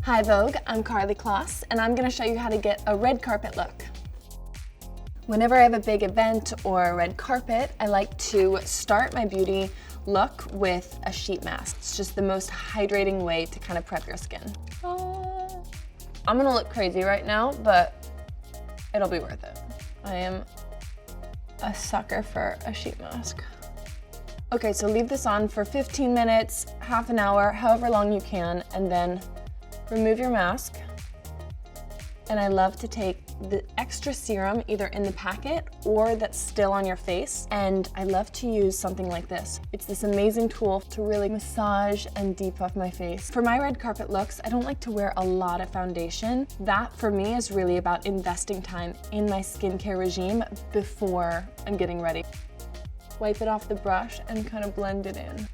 Hi Vogue, I'm Karlie Kloss, and I'm going to show you how to get a red carpet look. Whenever I have a big event or a red carpet, I like to start my beauty look with a sheet mask. It's just the most hydrating way to kind of prep your skin. I'm gonna look crazy right now, but it'll be worth it. I am a sucker for a sheet mask. Okay, so leave this on for 15 minutes, half an hour, however long you can, and then remove your mask. And I love to take the extra serum either in the packet or that's still on your face. And I love to use something like this. It's this amazing tool to really massage and depuff my face. For my red carpet looks, I don't like to wear a lot of foundation. That for me is really about investing time in my skincare regime before I'm getting ready. Wipe it off the brush and kind of blend it in.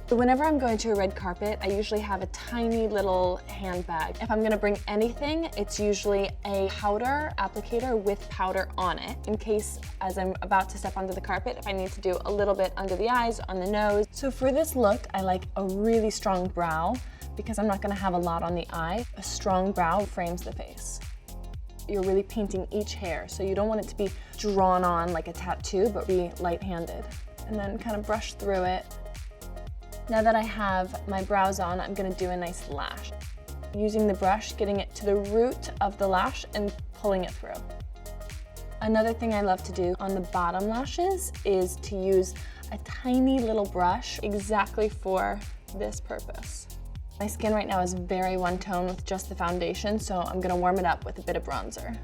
Whenever I'm going to a red carpet, I usually have a tiny little handbag. If I'm gonna bring anything, it's usually a powder applicator with powder on it, in case as I'm about to step onto the carpet, if I need to do a little bit under the eyes, on the nose. So for this look, I like a really strong brow because I'm not gonna have a lot on the eye. A strong brow frames the face. You're really painting each hair, so you don't want it to be drawn on like a tattoo, but be light-handed. And then kind of brush through it. Now that I have my brows on, I'm gonna do a nice lash. Using the brush, getting it to the root of the lash and pulling it through. Another thing I love to do on the bottom lashes is to use a tiny little brush exactly for this purpose. My skin right now is very one tone with just the foundation, so I'm gonna warm it up with a bit of bronzer.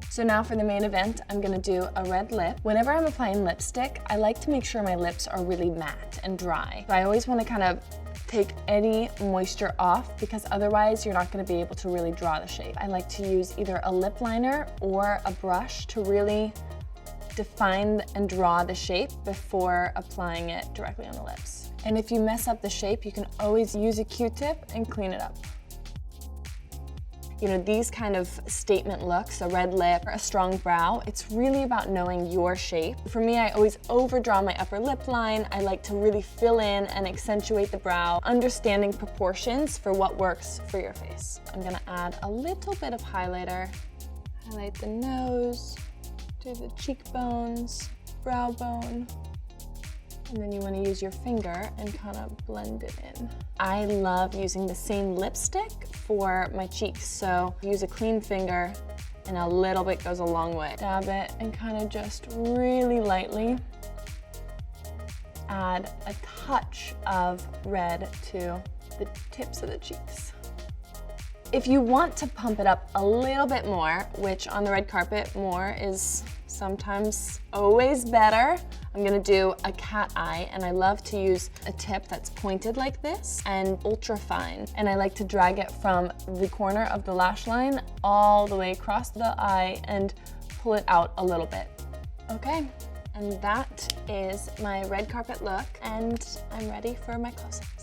So now for the main event, I'm gonna do a red lip. Whenever I'm applying lipstick, I like to make sure my lips are really matte and dry. So I always wanna kind of take any moisture off because otherwise you're not gonna be able to really draw the shape. I like to use either a lip liner or a brush to really define and draw the shape before applying it directly on the lips. And if you mess up the shape, you can always use a Q-tip and clean it up. You know, these kind of statement looks, a red lip, a strong brow, it's really about knowing your shape. For me, I always overdraw my upper lip line. I like to really fill in and accentuate the brow, understanding proportions for what works for your face. I'm gonna add a little bit of highlighter, highlight the nose, do the cheekbones, brow bone, and then you want to use your finger and kind of blend it in. I love using the same lipstick for my cheeks, so use a clean finger and a little bit goes a long way. Dab it and kind of just really lightly add a touch of red to the tips of the cheeks. If you want to pump it up a little bit more, which on the red carpet, more is sometimes always better, I'm gonna do a cat eye, and I love to use a tip that's pointed like this and ultra fine. And I like to drag it from the corner of the lash line all the way across the eye and pull it out a little bit. Okay, and that is my red carpet look, and I'm ready for my close-up.